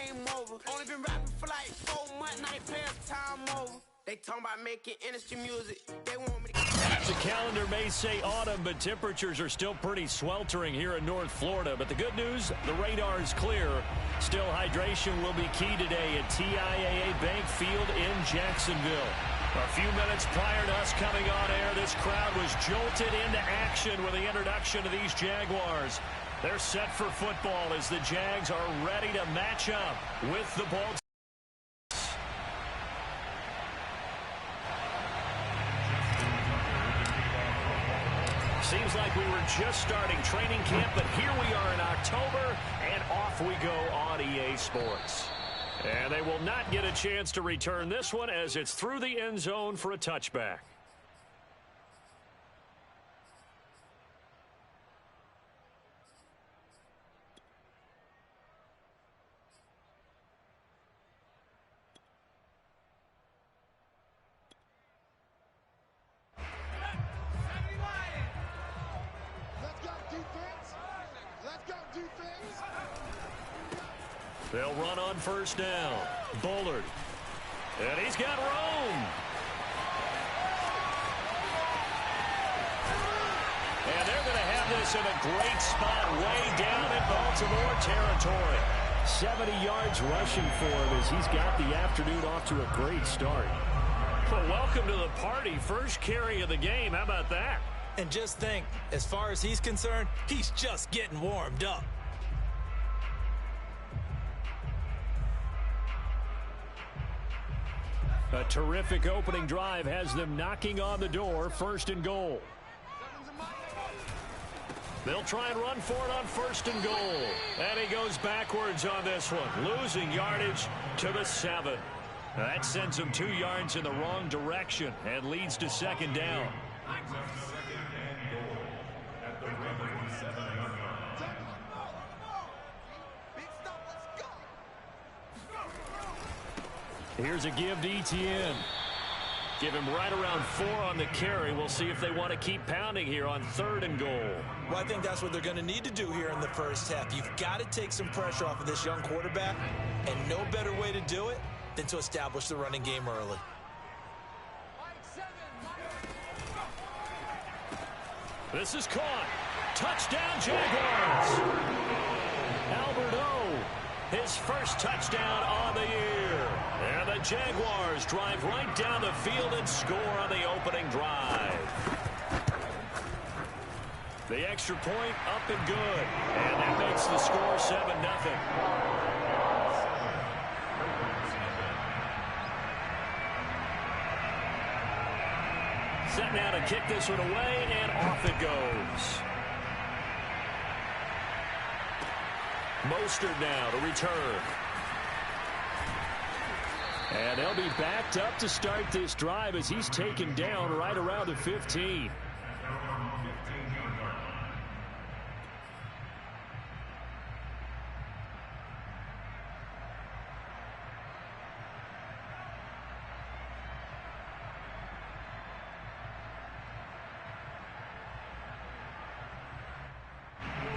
game over. Only been rapping for like 4 months, now they pay us time over. They talking about making industry music. They want me to... The calendar may say autumn, but temperatures are still pretty sweltering here in North Florida. But the good news, the radar is clear. Still, hydration will be key today at TIAA Bank Field in Jacksonville. A few minutes prior to us coming on air, this crowd was jolted into action with the introduction of these Jaguars. They're set for football as the Jags are ready to match up with the Baltimore. Seems like we were just starting training camp, but here we are in October, and off we go on EA Sports. And they will not get a chance to return this one as it's through the end zone for a touchback. They'll run on first down. Bullard. And he's got Rome. And they're going to have this in a great spot way down in Baltimore territory. 70 yards rushing for him as he's got the afternoon off to a great start. Well, welcome to the party. First carry of the game. How about that? And just think, as far as he's concerned, he's just getting warmed up. A terrific opening drive has them knocking on the door, first and goal. They'll try and run for it on first and goal. And he goes backwards on this one, losing yardage to the 7. That sends him 2 yards in the wrong direction and leads to second down. Here's a give to Etienne. Give him right around 4 on the carry. We'll see if they want to keep pounding here on third and goal. Well, I think that's what they're going to need to do here in the first half. You've got to take some pressure off of this young quarterback, and no better way to do it than to establish the running game early. This is caught. Touchdown, Jaguars. Albert O, his first touchdown on the year. And the Jaguars drive right down the field and score on the opening drive. The extra point up and good. And that makes the score 7-0. Set now to kick this one away, and off it goes. Mostert now to return. And they'll be backed up to start this drive as he's taken down right around the 15.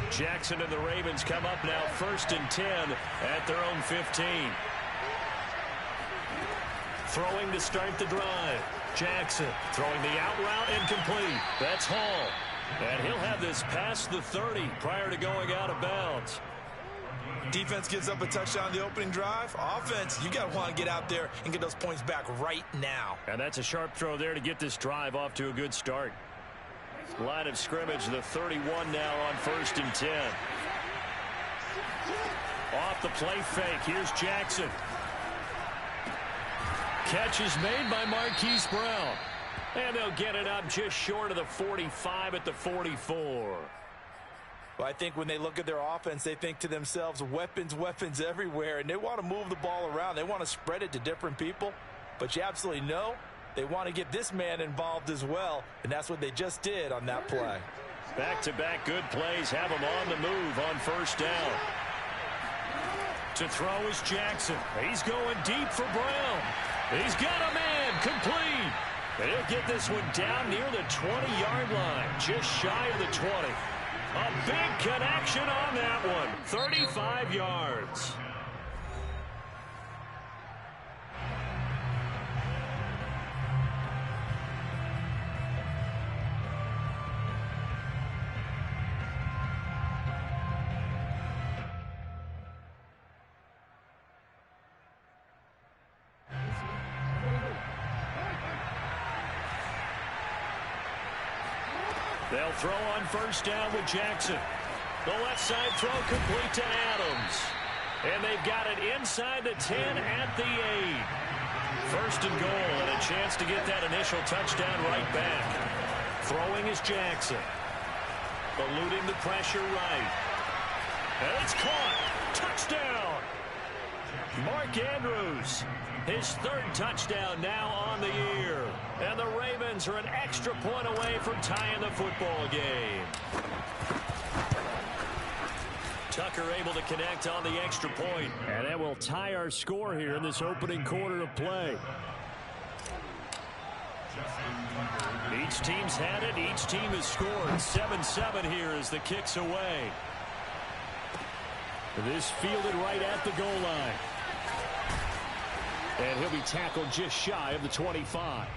Jackson and the Ravens come up now first and 10 at their own 15. Throwing to start the drive. Jackson throwing the out route incomplete. That's Hall. And he'll have this past the 30 prior to going out of bounds. Defense gives up a touchdown on the opening drive. Offense, you got to want to get out there and get those points back right now. And that's a sharp throw there to get this drive off to a good start. Line of scrimmage, the 31 now on first and 10. Off the play fake. Here's Jackson. Catch is made by Marquise Brown. And they'll get it up just short of the 45 at the 44. Well, I think when they look at their offense, they think to themselves, weapons, weapons everywhere. And they want to move the ball around. They want to spread it to different people. But you absolutely know they want to get this man involved as well. And that's what they just did on that play. Back-to-back good plays have him on the move on first down. To throw is Jackson. He's going deep for Brown. He's got a man complete. And he'll get this one down near the 20-yard line, just shy of the 20. A big connection on that one. 35 yards. They'll throw on first down with Jackson. The left side throw complete to Adams. And they've got it inside the 10 at the 8. First and goal, and a chance to get that initial touchdown right back. Throwing is Jackson. Eluding the pressure right. And it's caught. Touchdown. Mark Andrews, his third touchdown now on the year. And the Ravens are an extra point away from tying the football game. Tucker able to connect on the extra point. And that will tie our score here in this opening quarter of play. Each team's had it. Each team has scored. 7-7 here as the kick's away. This fielded right at the goal line. And he'll be tackled just shy of the 25.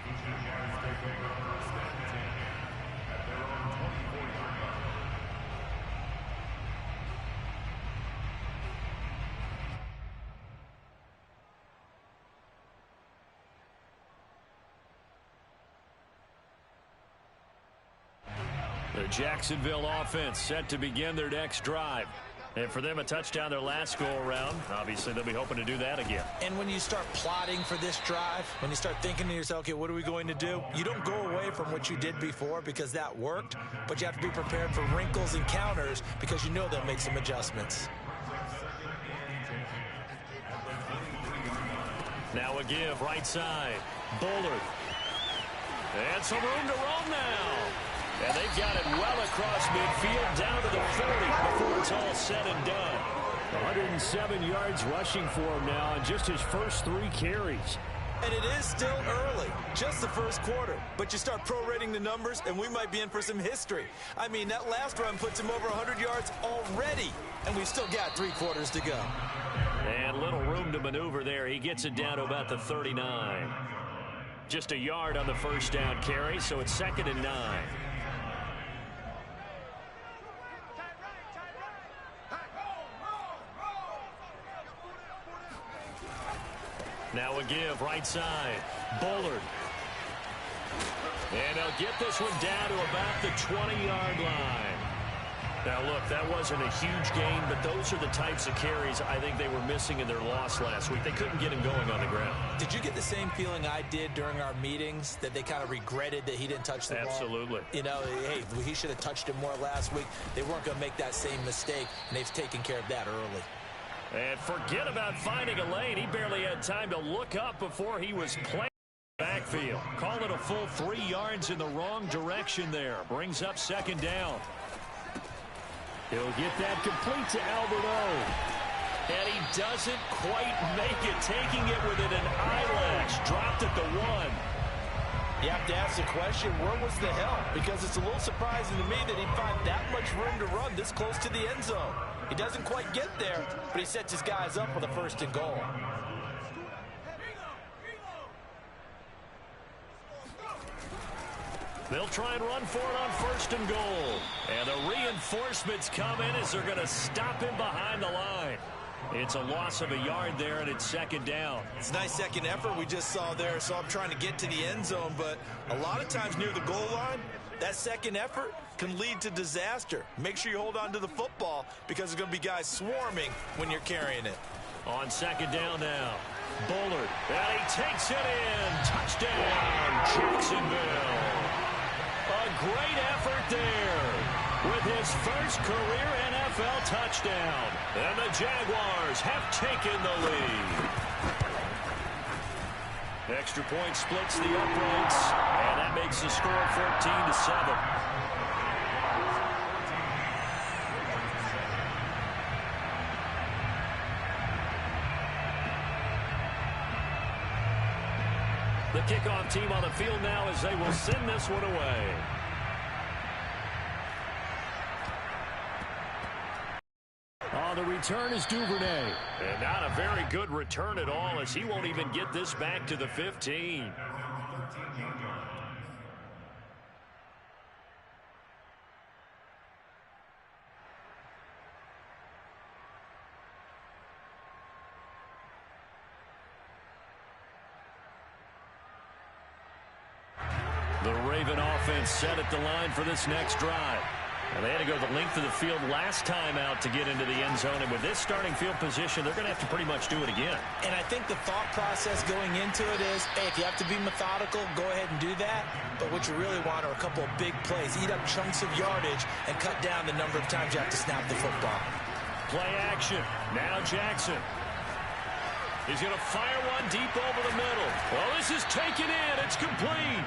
The Jacksonville offense set to begin their next drive. And for them, a touchdown their last go-around. Obviously, they'll be hoping to do that again. And when you start plotting for this drive, when you start thinking to yourself, okay, what are we going to do? You don't go away from what you did before because that worked, but you have to be prepared for wrinkles and counters because you know they'll make some adjustments. Now a give, right side. Bullard. And some room to roam now. And they've got it well across midfield down to the 40 before it's all said and done. 107 yards rushing for him now on just his first 3 carries. And it is still early, just the first quarter. But you start prorating the numbers, and we might be in for some history. I mean, that last run puts him over 100 yards already, and we've still got 3 quarters to go. And little room to maneuver there. He gets it down to about the 39. Just a yard on the first down carry, so it's 2nd and 9. Now a give, right side. Bullard. And they'll get this one down to about the 20-yard line. Now, look, that wasn't a huge gain, but those are the types of carries I think they were missing in their loss last week. They couldn't get him going on the ground. Did you get the same feeling I did during our meetings, that they kind of regretted that he didn't touch the ball? Absolutely. You know, hey, he should have touched it more last week. They weren't going to make that same mistake, and they've taken care of that early. And forget about finding a lane. He barely had time to look up before he was playing backfield. Call it a full 3 yards in the wrong direction there. Brings up 2nd down. He'll get that complete to Alberto. And he doesn't quite make it, taking it within an eyelash. Dropped at the 1. You have to ask the question, where was the help? Because it's a little surprising to me that he'd find that much room to run this close to the end zone. He doesn't quite get there, but he sets his guys up with a 1st and goal. They'll try and run for it on 1st and goal. And the reinforcements come in as they're going to stop him behind the line. It's a loss of a yard there, and it's 2nd down. It's a nice second effort we just saw there. So I'm trying to get to the end zone, but a lot of times near the goal line, that second effort can lead to disaster. Make sure you hold on to the football because there's going to be guys swarming when you're carrying it. On 2nd down now, Bullard. And he takes it in. Touchdown, Jacksonville. A great effort there with his first career NFL touchdown. And the Jaguars have taken the lead. Extra point splits the uprights, and that makes the score 14-7. The kickoff team on the field now as they will send this one away. The return is Duvernay. And not a very good return at all, as he won't even get this back to the 15. The Raven offense set at the line for this next drive. And they had to go the length of the field last time out to get into the end zone. And with this starting field position, they're going to have to pretty much do it again. And I think the thought process going into it is, hey, if you have to be methodical, go ahead and do that. But what you really want are a couple of big plays. Eat up chunks of yardage and cut down the number of times you have to snap the football. Play action. Now Jackson. He's going to fire one deep over the middle. Well, this is taken in. It's complete.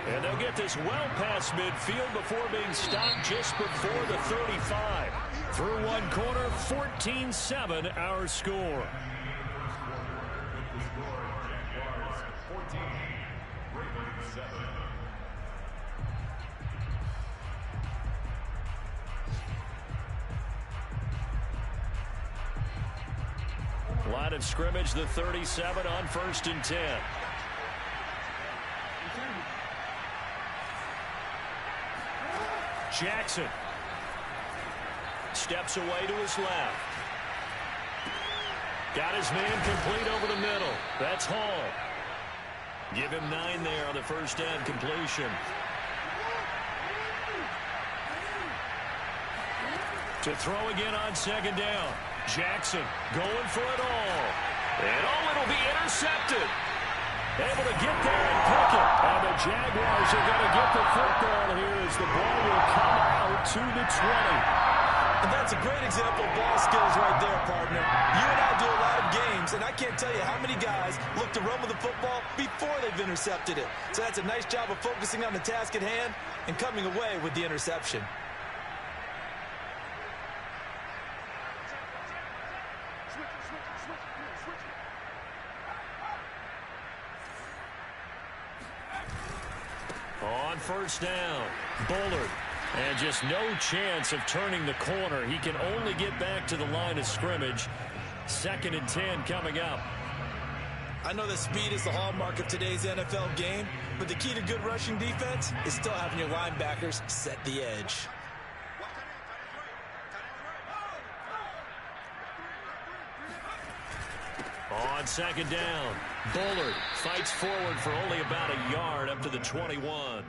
And they'll get this well past midfield before being stopped just before the 35. Through one quarter, 14-7 our score. Line of scrimmage, the 37 on 1st and 10. Jackson steps away to his left. Got his man complete over the middle. That's Hall. Give him 9 there on the first down completion. To throw again on 2nd down. Jackson going for it all. And it'll be intercepted. Able to get there and pick it. And the Jaguars are going to get the football here as the ball will come out to the 20. And that's a great example of ball skills right there, partner. You and I do a lot of games, and I can't tell you how many guys look to run with the football before they've intercepted it. So that's a nice job of focusing on the task at hand and coming away with the interception. On 1st down, Bullard. And just no chance of turning the corner. He can only get back to the line of scrimmage. 2nd and 10 coming up. I know that speed is the hallmark of today's NFL game, but the key to good rushing defense is still having your linebackers set the edge. On 2nd down, Bullard fights forward for only about a yard up to the 21.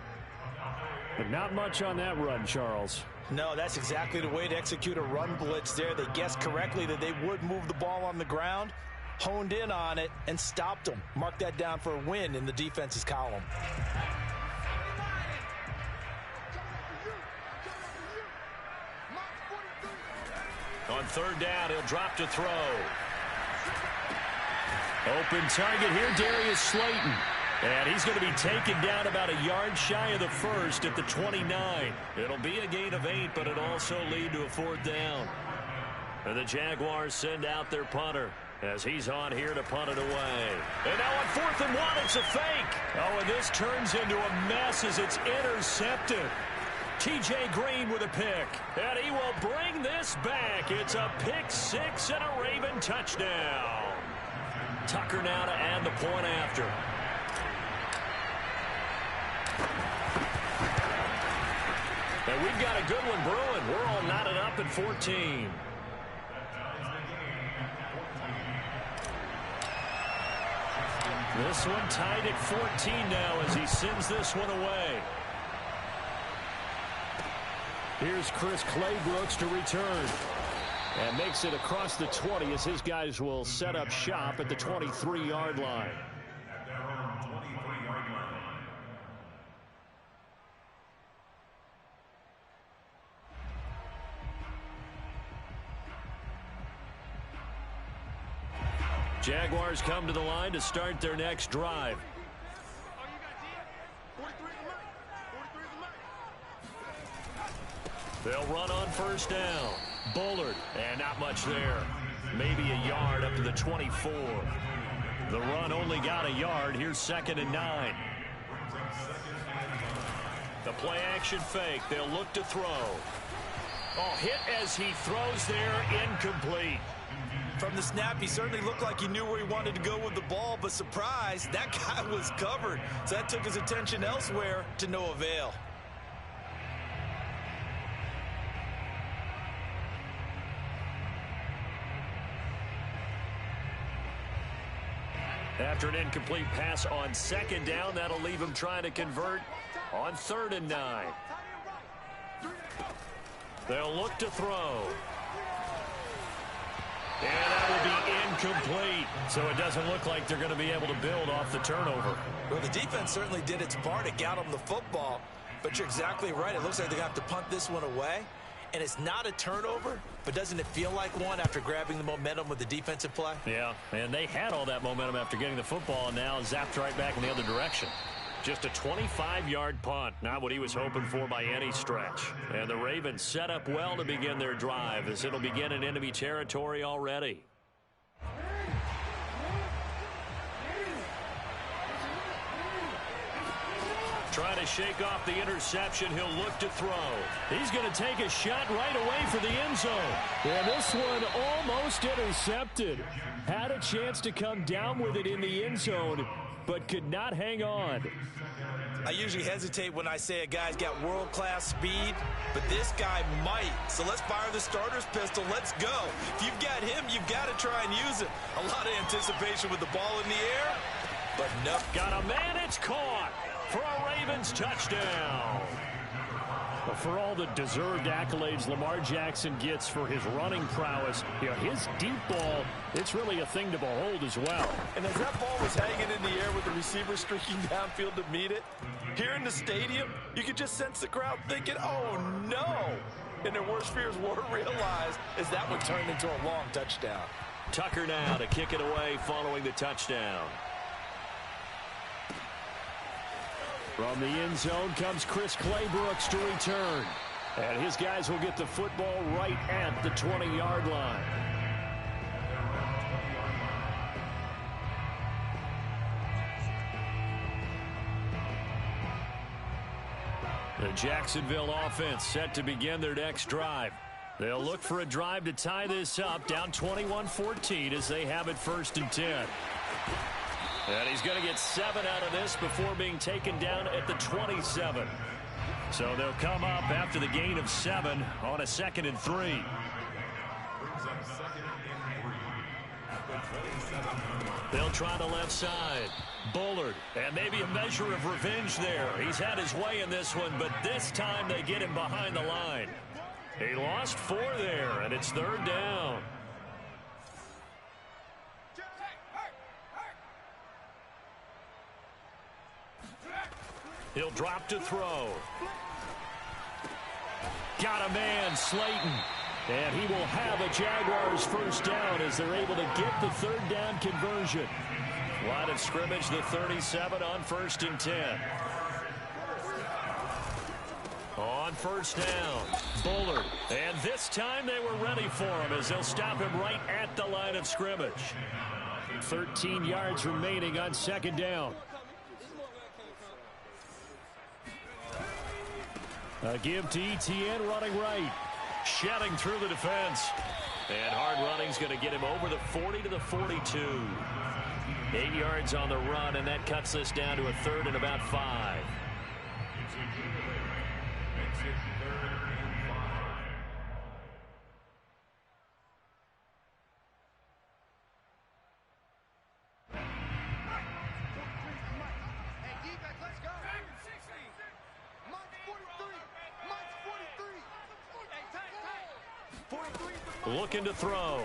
But not much on that run, Charles. No, that's exactly the way to execute a run blitz there. They guessed correctly that they would move the ball on the ground, honed in on it, and stopped them. Mark that down for a win in the defense's column. On 3rd down, he'll drop to throw. Open target here, Darius Slayton. And he's going to be taken down about a yard shy of the first at the 29. It'll be a gain of 8, but it'll also lead to a 4th down. And the Jaguars send out their punter as he's on here to punt it away. And now on 4th and 1, it's a fake. Oh, and this turns into a mess as it's intercepted. T.J. Green with a pick. And he will bring this back. It's a pick 6 and a Raven touchdown. Tucker now to add the point after. And we've got a good one brewing. We're all knotted up at 14. This one tied at 14 now as he sends this one away. Here's Chris Claybrooks to return. And makes it across the 20 as his guys will set up shop at the 23-yard line. Jaguars come to the line to start their next drive. They'll run on 1st down. Bullard, and not much there. Maybe a yard up to the 24. The run only got a yard. Here's 2nd and 9. The play action fake. They'll look to throw. Oh, hit as he throws there, incomplete. From the snap, he certainly looked like he knew where he wanted to go with the ball, but surprise, that guy was covered. So that took his attention elsewhere to no avail. After an incomplete pass on 2nd down, that'll leave him trying to convert On 3rd and 9. They'll look to throw. And that will be incomplete. So it doesn't look like they're going to be able to build off the turnover. Well, the defense certainly did its part to get them the football. But you're exactly right. It looks like they're going to have to punt this one away. And it's not a turnover, but doesn't it feel like one after grabbing the momentum with the defensive play? Yeah, and they had all that momentum after getting the football, and now zapped right back in the other direction. Just a 25-yard punt, not what he was hoping for by any stretch. And the Ravens set up well to begin their drive, as it'll begin in enemy territory already. Trying to shake off the interception. He'll look to throw. He's going to take a shot right away for the end zone. Yeah, this one almost intercepted. Had a chance to come down with it in the end zone, but could not hang on. I usually hesitate when I say a guy's got world-class speed, but this guy might. So let's fire the starter's pistol. Let's go. If you've got him, you've got to try and use it. A lot of anticipation with the ball in the air, but no. Got a man, it's caught for a Ravens touchdown. Well, for all the deserved accolades Lamar Jackson gets for his running prowess, you know, his deep ball, it's really a thing to behold as well. And as that ball was hanging in the air with the receiver streaking downfield to meet it, here in the stadium, you could just sense the crowd thinking, oh, no. And their worst fears were realized as that one turned into a long touchdown. Tucker now to kick it away following the touchdown. From the end zone comes Chris Claybrooks to return. And his guys will get the football right at the 20-yard line. The Jacksonville offense set to begin their next drive. They'll look for a drive to tie this up, down 21-14 as they have it 1st and 10. And he's going to get 7 out of this before being taken down at the 27. So they'll come up after the gain of 7 on a 2nd and 3. They'll try the left side. Bullard, and maybe a measure of revenge there. He's had his way in this one, but this time they get him behind the line. He lost 4 there, and it's 3rd down. He'll drop to throw. Got a man, Slayton. And he will have a Jaguars 1st down as they're able to get the 3rd down conversion. Line of scrimmage, the 37 on 1st and 10. On 1st down, Bullard. And this time they were ready for him as they'll stop him right at the line of scrimmage. 13 yards remaining on 2nd down. A give to Etienne running right. Shedding through the defense. And hard running's going to get him over the 40 to the 42. 8 yards on the run, and that cuts this down to a 3rd and about 5. Looking to throw.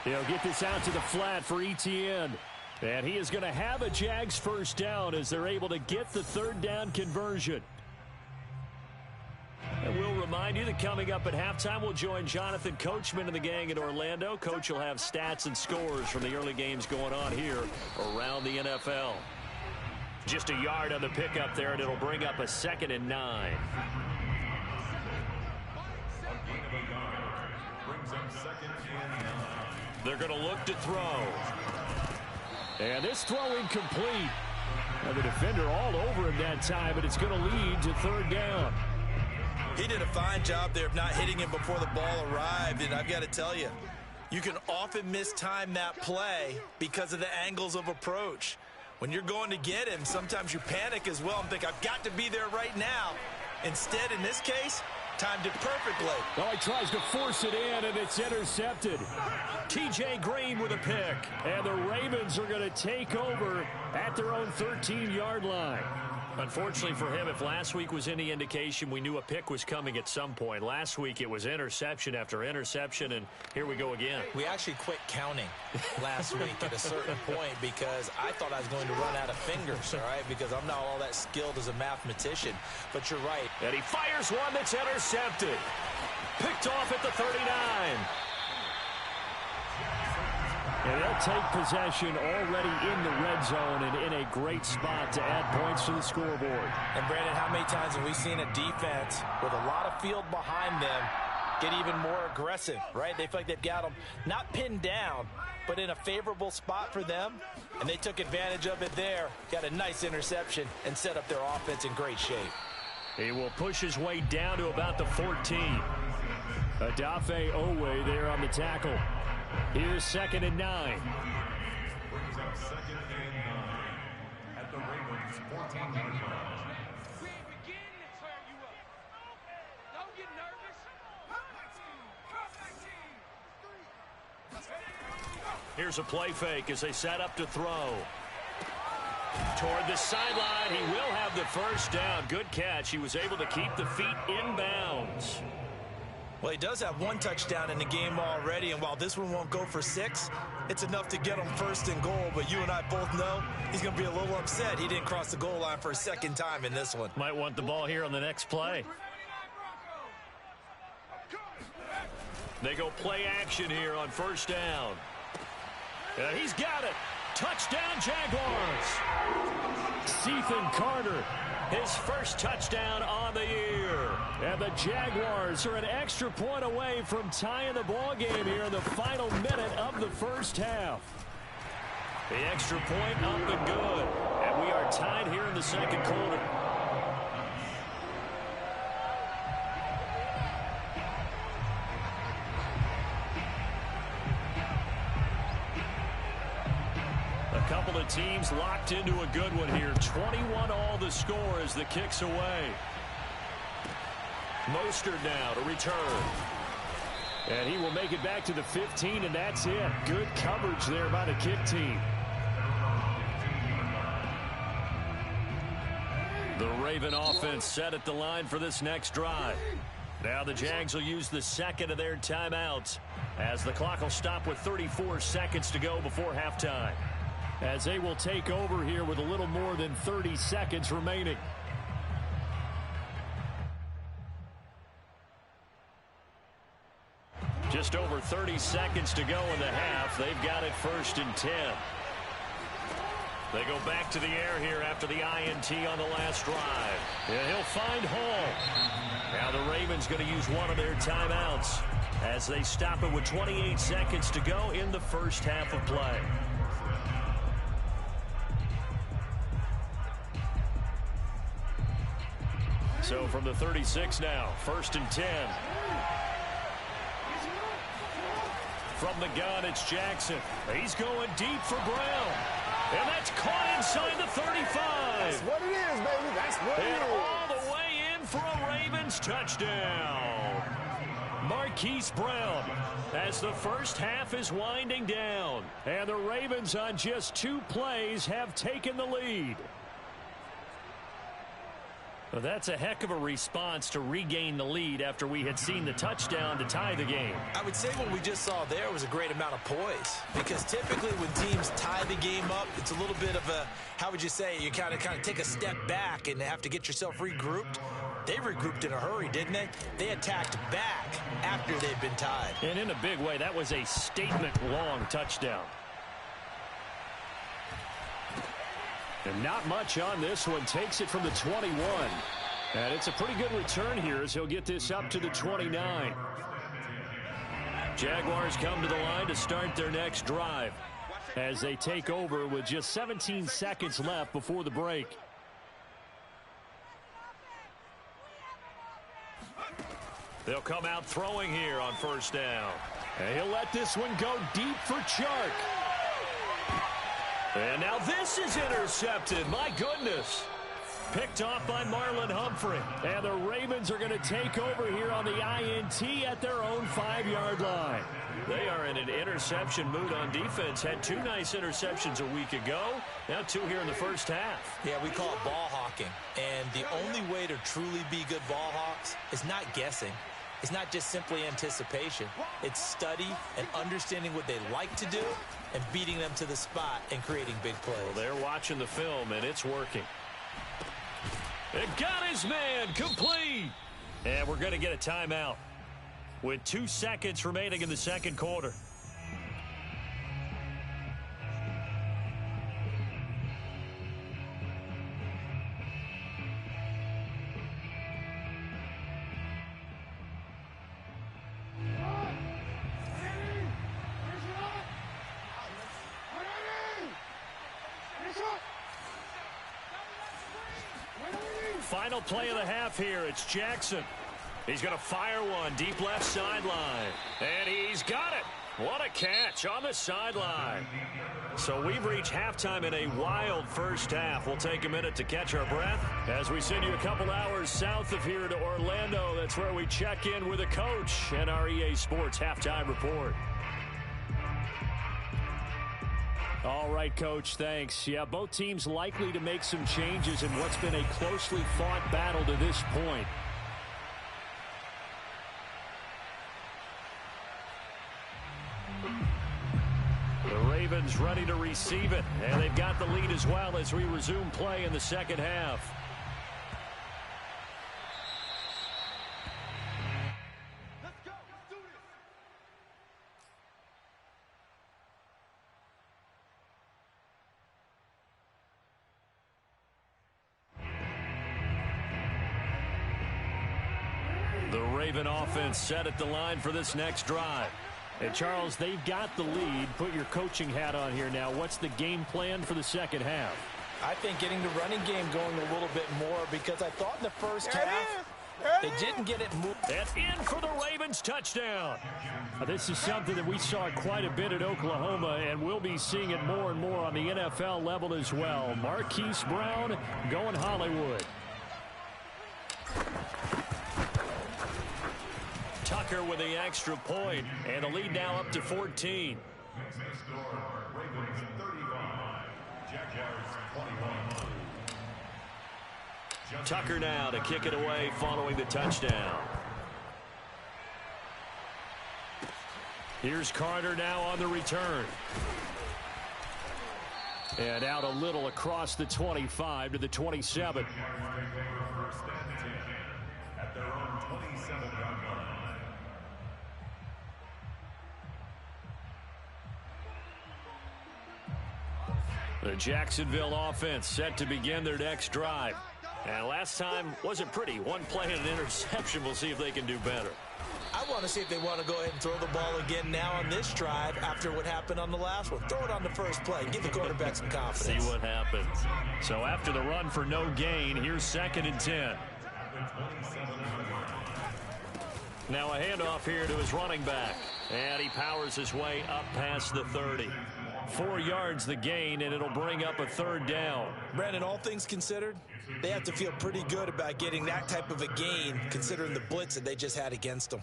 He'll get this out to the flat for Etienne. And he is going to have a Jags 1st down as they're able to get the 3rd down conversion. And we'll remind you that coming up at halftime, we'll join Jonathan Coachman and the gang in Orlando. Coach will have stats and scores from the early games going on here around the NFL. Just a yard on the pickup there, and it'll bring up a 2nd and 9. They're going to look to throw. And this throw incomplete. And the defender all over him that time, but it's going to lead to 3rd down. He did a fine job there of not hitting him before the ball arrived, and I've got to tell you, you can often mistime that play because of the angles of approach. When you're going to get him, sometimes you panic as well and think, I've got to be there right now. Instead, in this case, Timed it perfectly. Oh, he tries to force it in, and it's intercepted. T.J. Green with a pick. And the Ravens are going to take over at their own 13-yard line. Unfortunately for him, if last week was any indication, we knew a pick was coming at some point. Last week it was interception after interception, and here we go again. We actually quit counting last week at a certain point because I thought I was going to run out of fingers, all right, because I'm not all that skilled as a mathematician. But you're right. And he fires one that's intercepted. Picked off at the 39. And they'll take possession already in the red zone and in a great spot to add points to the scoreboard. And, Brandon, how many times have we seen a defense with a lot of field behind them get even more aggressive, right? They feel like they've got them not pinned down, but in a favorable spot for them, and they took advantage of it there, got a nice interception, and set up their offense in great shape. He will push his way down to about the 14. Adafe Owe there on the tackle. Here's 2nd and 9. Brings up 2nd and 9 at the Ravens' 14-yard line. We ain't beginning to turn you up. Don't get nervous. Here's a play fake as they set up to throw. Toward the sideline, he will have the first down. Good catch. He was able to keep the feet in bounds. Well, he does have one touchdown in the game already, and while this one won't go for 6, it's enough to get him 1st and goal. But you and I both know he's going to be a little upset he didn't cross the goal line for a 2nd time in this one. Might want the ball here on the next play. They go play action here on 1st down. He's got it. Touchdown, Jaguars. Ethan Carter, his first touchdown on the year. And the Jaguars are an extra point away from tying the ball game here in the final minute of the first half. The extra point up and good. And we are tied here in the 2nd quarter. A couple of teams locked into a good one here. 21 all the score as the kick's away. Mostert now to return. And he will make it back to the 15, and that's it. Good coverage there by the kick team. The Raven offense set at the line for this next drive. Now the Jags will use the 2nd of their timeouts as the clock will stop with 34 seconds to go before halftime. As they will take over here with a little more than 30 seconds remaining. Just over 30 seconds to go in the half. They've got it 1st and 10. They go back to the air here after the INT on the last drive. And he'll find Hall. Now the Ravens going to use one of their timeouts as they stop it with 28 seconds to go in the first half of play. So from the 36 now, 1st and 10. From the gun, it's Jackson. He's going deep for Brown. And that's caught inside the 35. That's what it is, baby. That's what it is. And all the way in for a Ravens touchdown. Marquise Brown as the first half is winding down. And the Ravens on just 2 plays have taken the lead. Well, that's a heck of a response to regain the lead after we had seen the touchdown to tie the game. I would say what we just saw there was a great amount of poise, because typically when teams tie the game up, it's a little bit of a, how would you say, you kind of take a step back and have to get yourself regrouped. They regrouped in a hurry, didn't they? They attacked back after they'd been tied. And in a big way, that was a statement-long touchdown. And not much on this one. Takes it from the 21. And it's a pretty good return here as he'll get this up to the 29. Jaguars come to the line to start their next drive as they take over with just 17 seconds left before the break. They'll come out throwing here on 1st down. And he'll let this one go deep for Chark. And now this is intercepted. My goodness. Picked off by Marlon Humphrey. And the Ravens are going to take over here on the INT at their own 5-yard line. They are in an interception mood on defense. Had 2 nice interceptions a week ago. Now 2 here in the first half. Yeah, we call it ball hawking. And the only way to truly be good ball hawks is not guessing. It's not just simply anticipation. It's study and understanding what they like to do and beating them to the spot and creating big plays. Well, they're watching the film, and it's working. It got his man complete. And we're going to get a timeout with 2 seconds remaining in the second quarter. Final play of the half here. It's Jackson. He's going to fire one deep left sideline. And he's got it. What a catch on the sideline. So we've reached halftime in a wild first half. We'll take a minute to catch our breath as we send you a couple hours south of here to Orlando. That's where we check in with the coach and our EA Sports halftime report. All right, Coach, thanks. Yeah, both teams likely to make some changes in what's been a closely fought battle to this point. The Ravens ready to receive it, and they've got the lead as well as we resume play in the second half. The Raven offense set at the line for this next drive. And, Charles, they've got the lead. Put your coaching hat on here now. What's the game plan for the second half? I think getting the running game going a little bit more because I thought in the first half they didn't get it moved. And in for the Ravens touchdown. This is something that we saw quite a bit at Oklahoma, and we'll be seeing it more and more on the NFL level as well. Marquise Brown going Hollywood. Tucker with the extra point, and the lead now up to 14. Tucker now to kick it away following the touchdown. Here's Carter now on the return. And out a little across the 25 to the 27. At their own 27-yard line. The Jacksonville offense set to begin their next drive. And last time wasn't pretty. One play and an interception. We'll see if they can do better. I want to see if they want to go ahead and throw the ball again now on this drive after what happened on the last one. Throw it on the first play. Give the quarterback some confidence. See what happens. So after the run for no gain, here's 2nd and 10. Now a handoff here to his running back. And he powers his way up past the 30. 4 yards the gain, and it'll bring up a 3rd down. Brandon, all things considered, they have to feel pretty good about getting that type of a gain considering the blitz that they just had against them.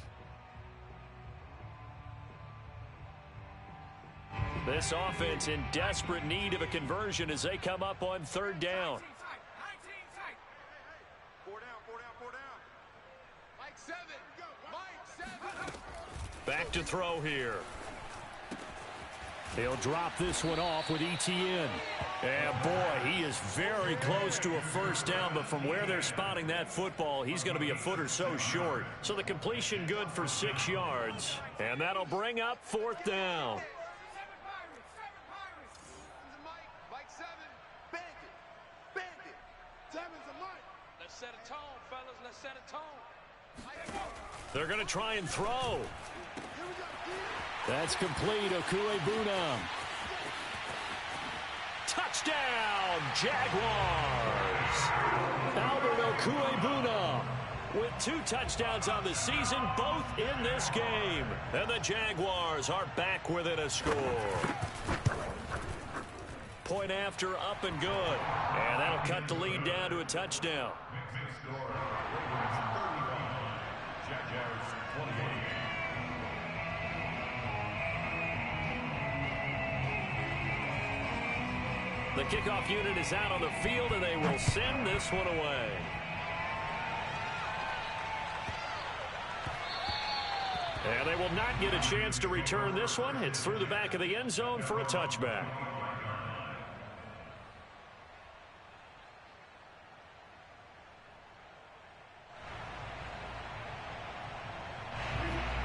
This offense in desperate need of a conversion as they come up on 3rd down. Back to throw here. He'll drop this one off with Etienne. And boy, he is very close to a 1st down, but from where they're spotting that football, he's going to be a foot or so short. So the completion good for 6 yards. And that'll bring up 4th down. Let's set a tone, fellas. Let's set a tone. They're going to try and throw. That's complete. Okuebunam. Touchdown, Jaguars. Albert Okuebunam with 2 touchdowns on the season, both in this game. And the Jaguars are back within a score. Point after, up and good. And that'll cut the lead down to a touchdown. The kickoff unit is out on the field, and they will send this one away. And they will not get a chance to return this one. It's through the back of the end zone for a touchback.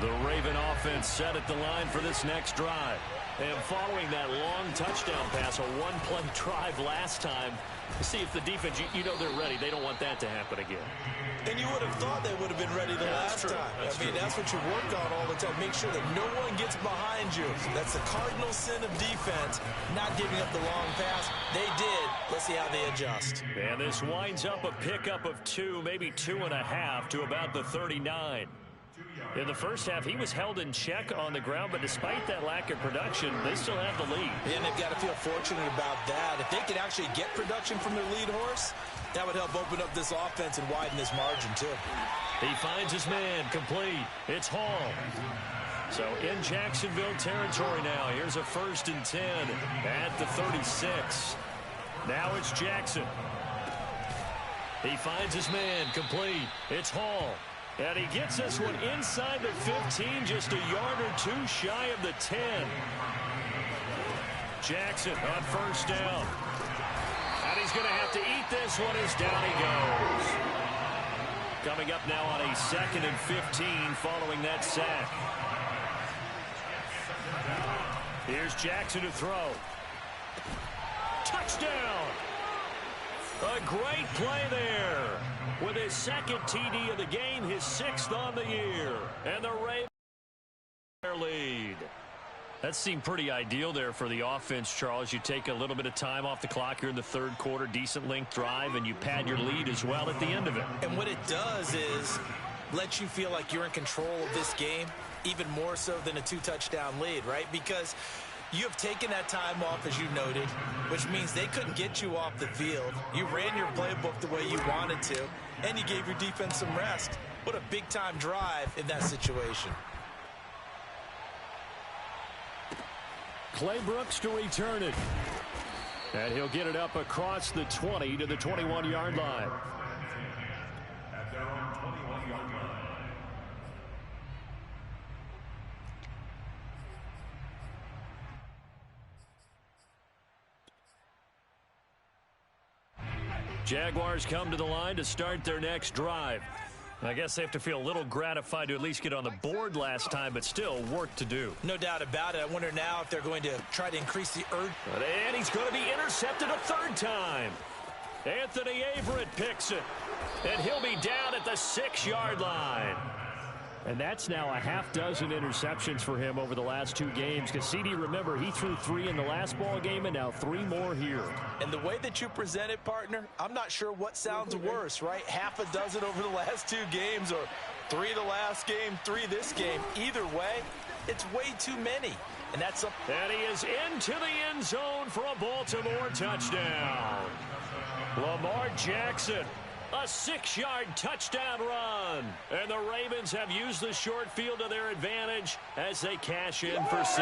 The Raven offense set at the line for this next drive. And following that long touchdown pass, a one-play drive last time, to see if the defense, you know they're ready. They don't want that to happen again. And you would have thought they would have been ready the last time. That's what you work on all the time. Make sure that no one gets behind you. That's the cardinal sin of defense, not giving up the long pass. They did. Let's see how they adjust. And this winds up a pickup of 2, maybe 2.5 to about the 39. In the first half, he was held in check on the ground, but despite that lack of production, they still have the lead. And they've got to feel fortunate about that. If they could actually get production from their lead horse, that would help open up this offense and widen this margin, too. He finds his man, complete. It's Hall. So in Jacksonville territory now. Here's a 1st and 10 at the 36. Now it's Jackson. He finds his man, complete. It's Hall. And he gets this one inside the 15, just a yard or 2 shy of the 10. Jackson on 1st down. And he's going to have to eat this one as down he goes. Coming up now on a 2nd and 15 following that sack. Here's Jackson to throw. Touchdown! A great play there. With his 2nd TD of the game, his 6th on the year. And the Ravens their lead. That seemed pretty ideal there for the offense, Charles. You take a little bit of time off the clock here in the 3rd quarter, decent length drive, and you pad your lead as well at the end of it. And what it does is let you feel like you're in control of this game, even more so than a 2-touchdown lead, right? Because you have taken that time off, as you noted, which means they couldn't get you off the field. You ran your playbook the way you wanted to, and you gave your defense some rest. What a big-time drive in that situation. Clay Brooks to return it. And he'll get it up across the 20 to the 21-yard line. At their own 21-yard line. Jaguars come to the line to start their next drive. I guess they have to feel a little gratified to at least get on the board last time, but still work to do. No doubt about it. I wonder now if they're going to try to increase the urge. And he's going to be intercepted a 3rd time. Anthony Averett picks it. And he'll be down at the 6-yard line. And that's now a half dozen interceptions for him over the last 2 games. Because, CD, remember, he threw 3 in the last ball game and now 3 more here. And the way that you present it, partner, I'm not sure what sounds worse, right? Half a dozen over the last 2 games, or 3 the last game, 3 this game. Either way, it's way too many. And that's up. And he is into the end zone for a Baltimore touchdown. Lamar Jackson. A 6-yard touchdown run. And the Ravens have used the short field to their advantage as they cash in for 6.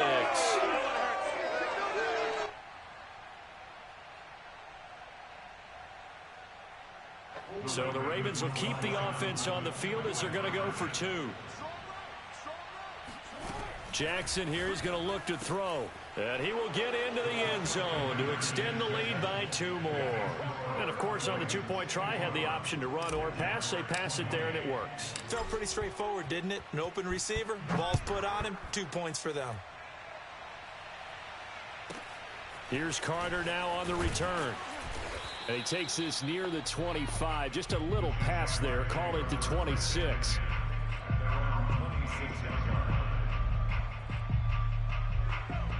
So the Ravens will keep the offense on the field as they're going to go for 2. Jackson here is going to look to throw. And he will get into the end zone to extend the lead by 2 more. And, of course, on the 2-point try, had the option to run or pass. They pass it there, and it works. Felt pretty straightforward, didn't it? An open receiver, ball's put on him, 2 points for them. Here's Carter now on the return. And he takes this near the 25. Just a little pass there. Call it the 26.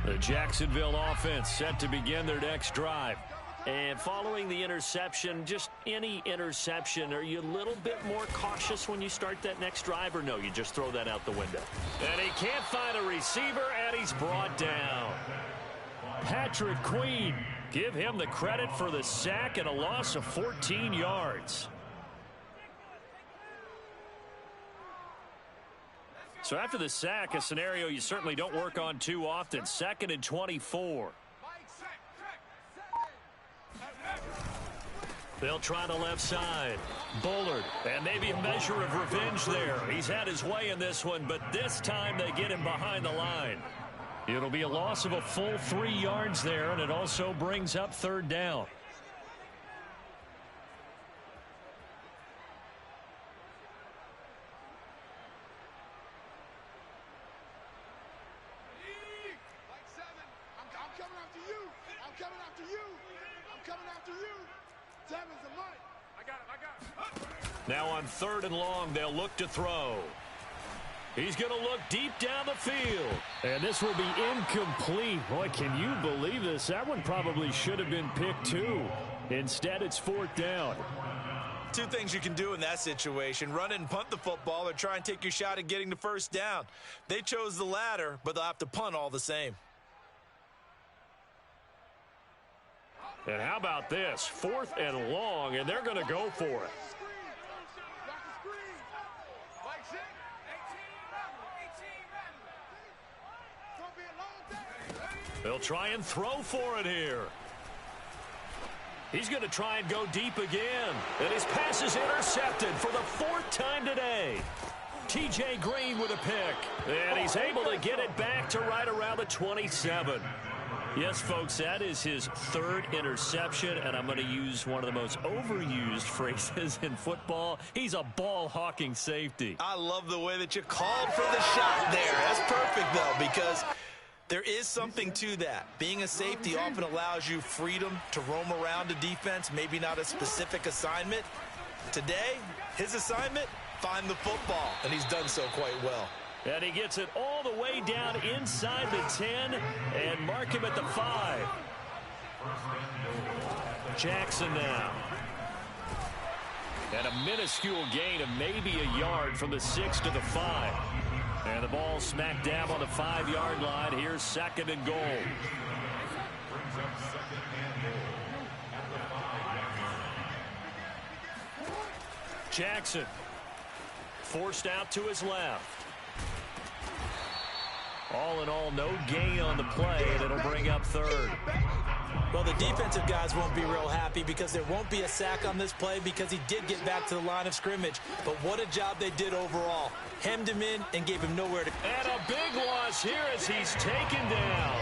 The Jacksonville offense set to begin their next drive. And following the interception, just any interception, are you a little bit more cautious when you start that next drive, or no, you just throw that out the window? And he can't find a receiver, and he's brought down. Patrick Queen Give him the credit for the sack and a loss of 14 yards. So after the sack, a scenario you certainly don't work on too often. 2nd and 24. They'll try the left side. Bullard, and maybe a measure of revenge there. He's had his way in this one, but this time they get him behind the line. It'll be a loss of a full 3 yards there, and it also brings up 3rd down. Now on 3rd and long, they'll look to throw. He's going to look deep down the field. And this will be incomplete. Boy, can you believe this? That one probably should have been picked too. Instead, it's 4th down. 2 things you can do in that situation. Run it and punt the football, or try and take your shot at getting the 1st down. They chose the latter, but they'll have to punt all the same. And how about this? 4th and long, and they're going to go for it. They'll try and throw for it here. He's going to try and go deep again. And his pass is intercepted for the 4th time today. T.J. Green with a pick. And he's able to get it back to right around the 27. Yes, folks, that is his 3rd interception, and I'm going to use one of the most overused phrases in football. He's a ball-hawking safety. I love the way that you called for the shot there. That's perfect, though, because there is something to that. Being a safety often allows you freedom to roam around the defense, maybe not a specific assignment. Today, his assignment, find the football, and he's done so quite well. And he gets it all the way down inside the 10 and mark him at the 5. Jackson now. And a minuscule gain of maybe a yard from the 6 to the 5. And the ball smack dab on the 5-yard line. Here's 2nd and goal. Jackson forced out to his left. All in all, no gain on the play, and it'll bring up 3rd. Well, the defensive guys won't be real happy because there won't be a sack on this play because he did get back to the line of scrimmage. But what a job they did overall. Hemmed him in and gave him nowhere to go. And a big loss here as he's taken down.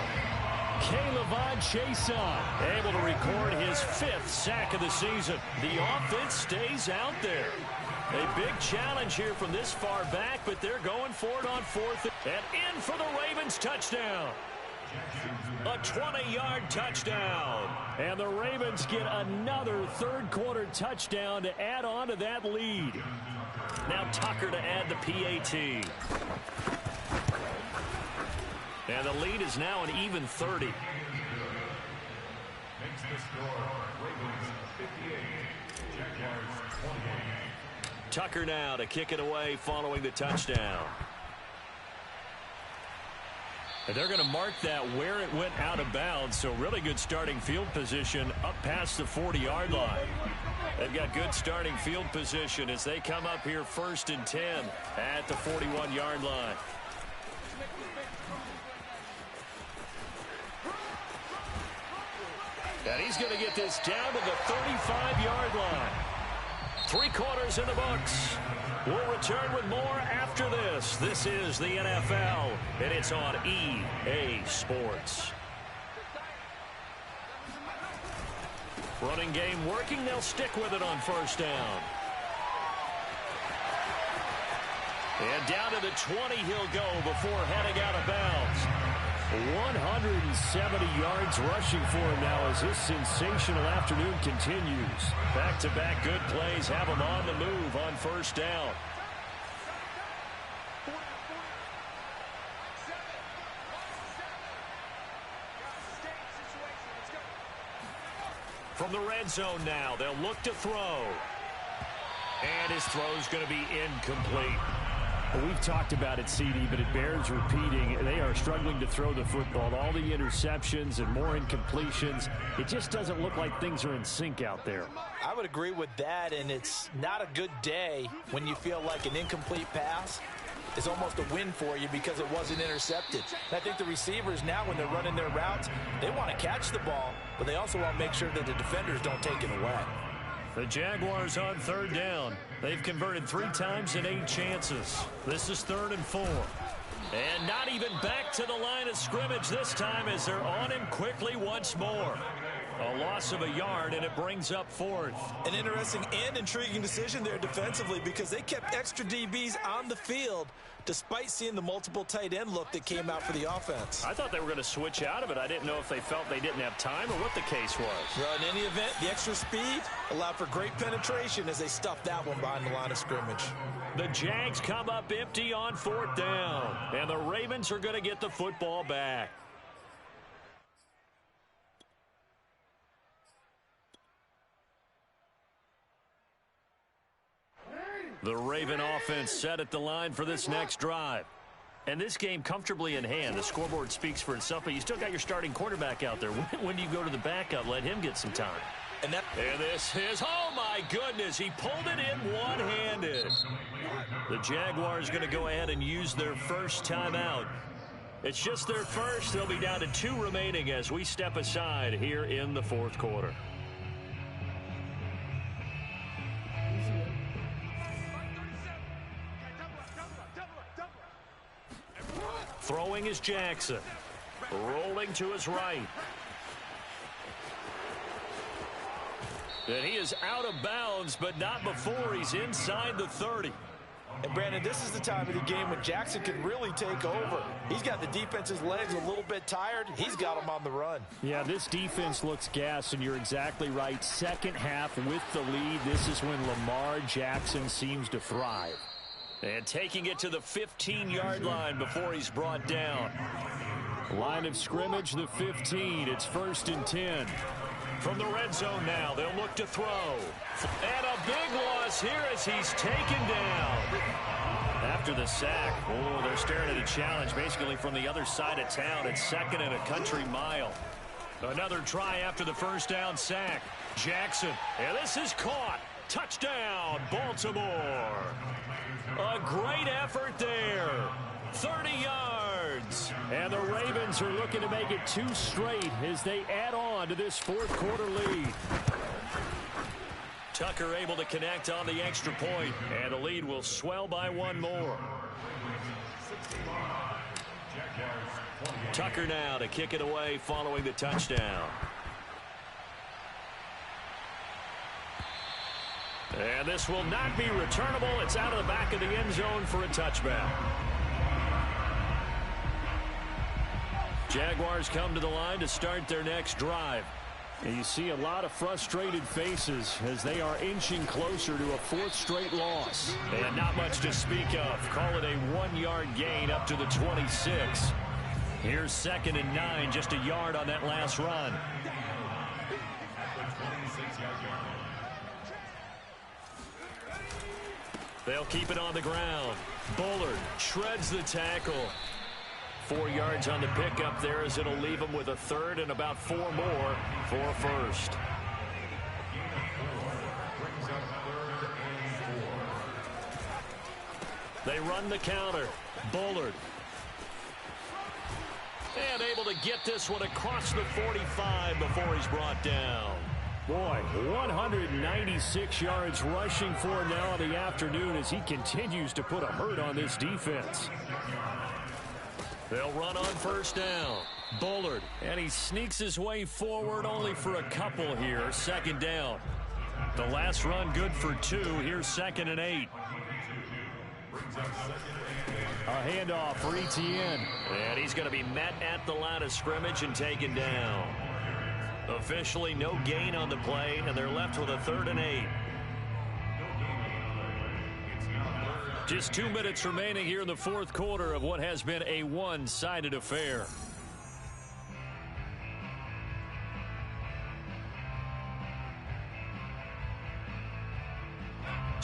K'Lavon Chaisson able to record his 5th sack of the season. The offense stays out there. A big challenge here from this far back, but they're going for it on 4th. And in for the Ravens touchdown. A 20-yard touchdown. And the Ravens get another 3rd quarter touchdown to add on to that lead. Now Tucker to add the PAT. And the lead is now an even 30. Makes the score Ravens 58, Jaguars 21. Tucker now to kick it away following the touchdown. And they're going to mark that where it went out of bounds, so really good starting field position up past the 40-yard line. They've got good starting field position as they come up here 1st and 10 at the 41-yard line. And he's going to get this down to the 35-yard line. 3 quarters in the books. We'll return with more after this. This is the NFL, and it's on EA Sports. Running game working. They'll stick with it on 1st down. And down to the 20 he'll go before heading out of bounds. 170 yards rushing for him now as this sensational afternoon continues. Back-to-back good plays have him on the move on 1st down. From the red zone now, they'll look to throw. And his throw's going to be incomplete. Well, we've talked about it, CD, but it bears repeating. They are struggling to throw the football. All the interceptions and more incompletions. It just doesn't look like things are in sync out there. I would agree with that, and it's not a good day when you feel like an incomplete pass is almost a win for you because it wasn't intercepted. And I think the receivers now, when they're running their routes, they want to catch the ball, but they also want to make sure that the defenders don't take it away. The Jaguars on third down. They've converted 3 times in 8 chances. This is 3rd and 4. And not even back to the line of scrimmage this time as they're on him quickly once more. A loss of a yard, and it brings up 4th. An interesting and intriguing decision there defensively because they kept extra DBs on the field despite seeing the multiple tight end look that came out for the offense. I thought they were going to switch out of it. I didn't know if they felt they didn't have time or what the case was. Well, in any event, the extra speed allowed for great penetration as they stuffed that one behind the line of scrimmage. The Jags come up empty on 4th down, and the Ravens are going to get the football back. The Raven offense set at the line for this next drive. And this game comfortably in hand. The scoreboard speaks for itself, but you still got your starting quarterback out there. When do you go to the backup? Let him get some time. And this is, oh my goodness, he pulled it in one-handed. The Jaguars going to go ahead and use their first timeout. It's just their first. They'll be down to 2 remaining as we step aside here in the 4th quarter. Throwing is Jackson. Rolling to his right. And he is out of bounds, but not before he's inside the 30. And, Brandon, this is the time of the game when Jackson can really take over. He's got the defense's legs a little bit tired. He's got them on the run. Yeah, this defense looks gassed, and you're exactly right. Second half with the lead, this is when Lamar Jackson seems to thrive. And taking it to the 15-yard line before he's brought down. Line of scrimmage, the 15. It's 1st and 10. From the red zone now, they'll look to throw. And a big loss here as he's taken down. After the sack, oh, they're staring at a challenge basically from the other side of town. It's 2nd and a country mile. Another try after the first down sack. Jackson, and this is caught. Touchdown, Baltimore. A great effort there. 30 yards. And the Ravens are looking to make it 2 straight as they add on to this 4th quarter lead. Tucker able to connect on the extra point, and the lead will swell by 1 more. Tucker now to kick it away following the touchdown. And this will not be returnable. It's out of the back of the end zone for a touchback. Jaguars come to the line to start their next drive. And you see a lot of frustrated faces as they are inching closer to a 4th straight loss. And not much to speak of. Call it a 1-yard gain up to the 26. Here's 2nd and 9, just a yard on that last run. They'll keep it on the ground. Bullard shreds the tackle. 4 yards on the pickup there as it'll leave him with a 3rd and about 4 more for a 1st. They run the counter. Bullard. And able to get this one across the 45 before he's brought down. Boy, 196 yards rushing for him now in the afternoon as he continues to put a hurt on this defense. They'll run on 1st down. Bullard, and he sneaks his way forward only for a couple here. 2nd down. The last run good for 2. Here's 2nd and 8. A handoff for Etienne. And he's going to be met at the line of scrimmage and taken down. Officially no gain on the play, and they're left with a 3rd and 8. Just 2 minutes remaining here in the 4th quarter of what has been a one-sided affair.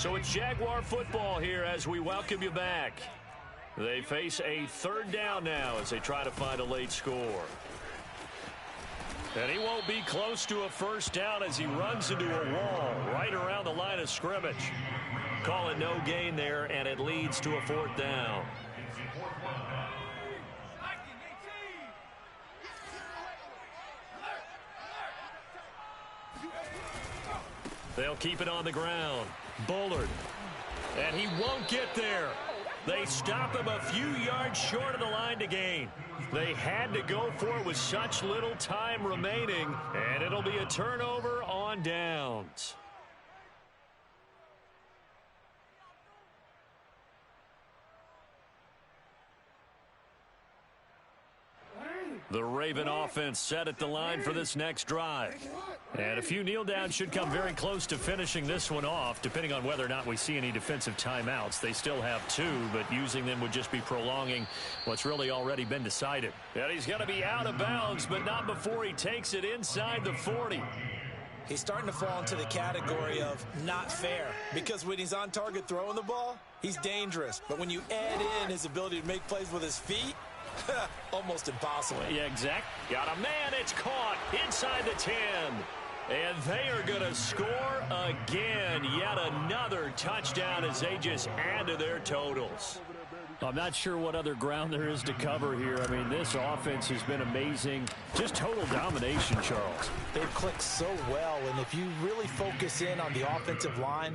So it's Jaguar football here as we welcome you back. They face a third down now as they try to find a late score. And he won't be close to a first down as he runs into a wall right around the line of scrimmage. Call it no gain there, and it leads to a fourth down. They'll keep it on the ground. Bullard. And he won't get there. They stop him a few yards short of the line to gain. They had to go for it with such little time remaining, and it'll be a turnover on downs. The Raven offense set at the line for this next drive. And a few kneel downs should come very close to finishing this one off, depending on whether or not we see any defensive timeouts. They still have 2, but using them would just be prolonging what's really already been decided. And he's going to be out of bounds, but not before he takes it inside the 40. He's starting to fall into the category of not fair, because when he's on target throwing the ball, he's dangerous. But when you add in his ability to make plays with his feet, almost impossible. Yeah, exact. Got a man. It's caught inside the 10. And they are going to score again. Yet another touchdown as they just add to their totals. I'm not sure what other ground there is to cover here. I mean, this offense has been amazing. Just total domination, Charles. They've clicked so well, and if you really focus in on the offensive line,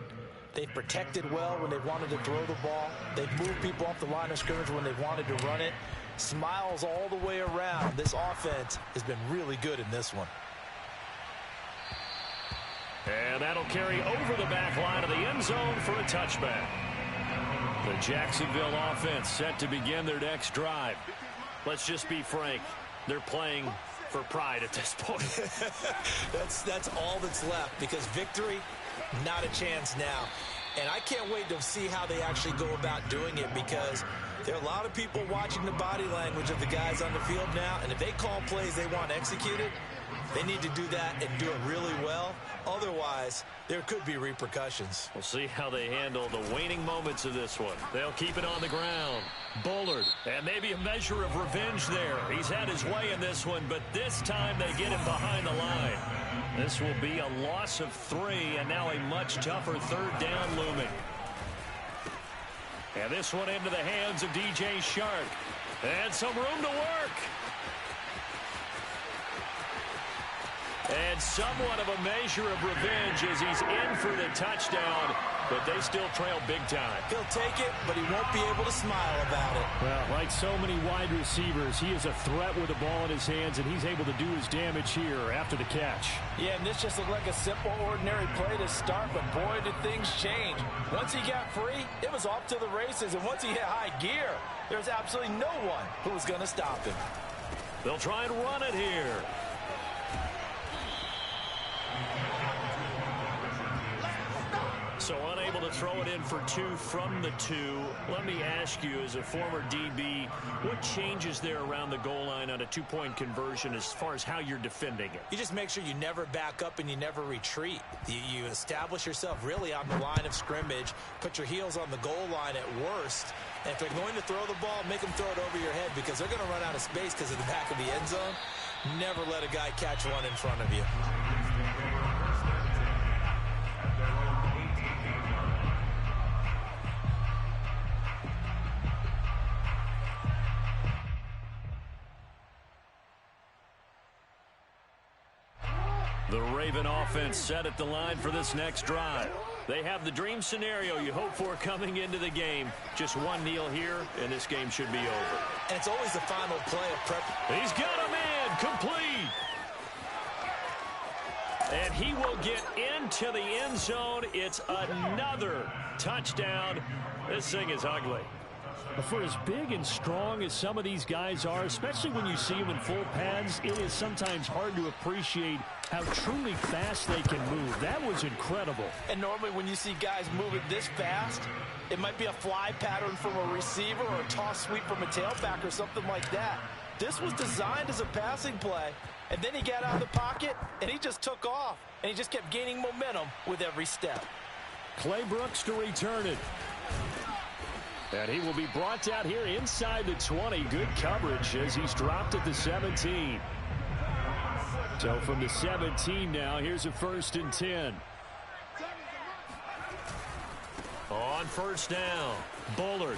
they've protected well when they've wanted to throw the ball. They've moved people off the line of scrimmage when they've wanted to run it. Smiles all the way around. This offense has been really good in this one. And that'll carry over the back line of the end zone for a touchback. The Jacksonville offense set to begin their next drive. Let's just be frank. They're playing for pride at this point. That's all that's left, because victory, not a chance now. And I can't wait to see how they actually go about doing it, because there are a lot of people watching the body language of the guys on the field now, and if they call plays they want executed, they need to do that and do it really well. Otherwise, there could be repercussions. We'll see how they handle the waning moments of this one. They'll keep it on the ground. Bullard, and maybe a measure of revenge there. He's had his way in this one, but this time they get him behind the line. This will be a loss of 3, and now a much tougher third down looming. And this one into the hands of DJ Shark. And some room to work. And somewhat of a measure of revenge as he's in for the touchdown, but they still trail big time. He'll take it, but he won't be able to smile about it. Well, like so many wide receivers, he is a threat with the ball in his hands, and he's able to do his damage here after the catch. Yeah, and this just looked like a simple, ordinary play to start, but boy, did things change. Once he got free, it was off to the races, and once he hit high gear, there's absolutely no one who was going to stop him. They'll try and run it here. So unable to throw it in for 2 from the 2. Let me ask you, as a former DB, what changes there around the goal line on a 2-point conversion as far as how you're defending it? You just make sure you never back up and you never retreat. You establish yourself really on the line of scrimmage, put your heels on the goal line at worst, and if they're going to throw the ball, make them throw it over your head, because they're going to run out of space because of the back of the end zone. Never let a guy catch one in front of you. The Raven offense set at the line for this next drive. They have the dream scenario you hope for coming into the game. Just one kneel here, and this game should be over. And it's always the final play of prep. He's got a man complete. And he will get into the end zone. It's another touchdown. This thing is ugly. For as big and strong as some of these guys are, especially when you see them in full pads, it is sometimes hard to appreciate how truly fast they can move. That was incredible. And normally when you see guys moving this fast, it might be a fly pattern from a receiver or a toss sweep from a tailback or something like that. This was designed as a passing play, and then he got out of the pocket, and he just took off, and he just kept gaining momentum with every step. Clay Brooks to return it. And he will be brought down here inside the 20. Good coverage as he's dropped at the 17. So from the 17 now, here's a 1st and 10. On first down, Bullard.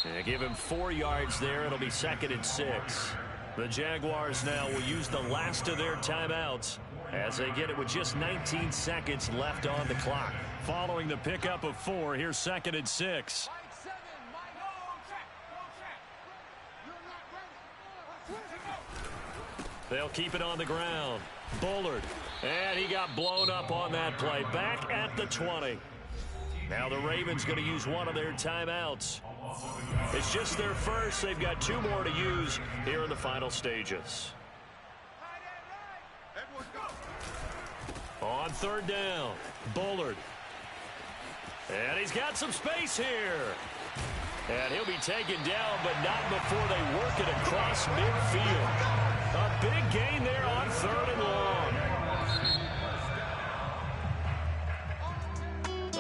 And give him 4 yards there. It'll be 2nd and 6. The Jaguars now will use the last of their timeouts as they get it with just 19 seconds left on the clock. Following the pickup of 4, here's 2nd and 6. They'll keep it on the ground. Bullard. And he got blown up on that play. Back at the 20. Now the Ravens going to use one of their timeouts. It's just their first. They've got 2 more to use here in the final stages. On 3rd down, Bullard. And he's got some space here. And he'll be taken down, but not before they work it across midfield. A big gain there on 3rd and long.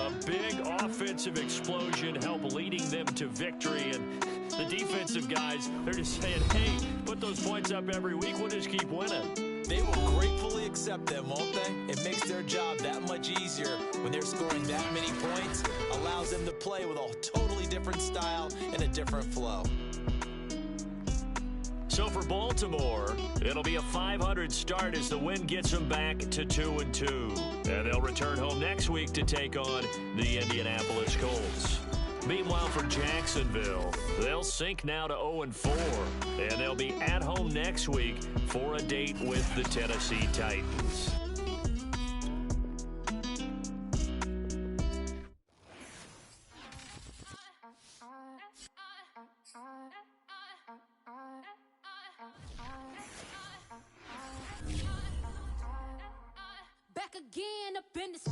A big offensive explosion helped leading them to victory. And the defensive guys, they're just saying, hey, put those points up every week. We'll just keep winning. They will gratefully accept them, won't they? It makes their job that much easier when they're scoring that many points. Allows them to play with a totally different style and a different flow. So for Baltimore, it'll be a 500 start as the win gets them back to 2-2. And they'll return home next week to take on the Indianapolis Colts. Meanwhile, for Jacksonville, they'll sink now to 0-4. And they'll be at home next week for a date with the Tennessee Titans. Back again up in this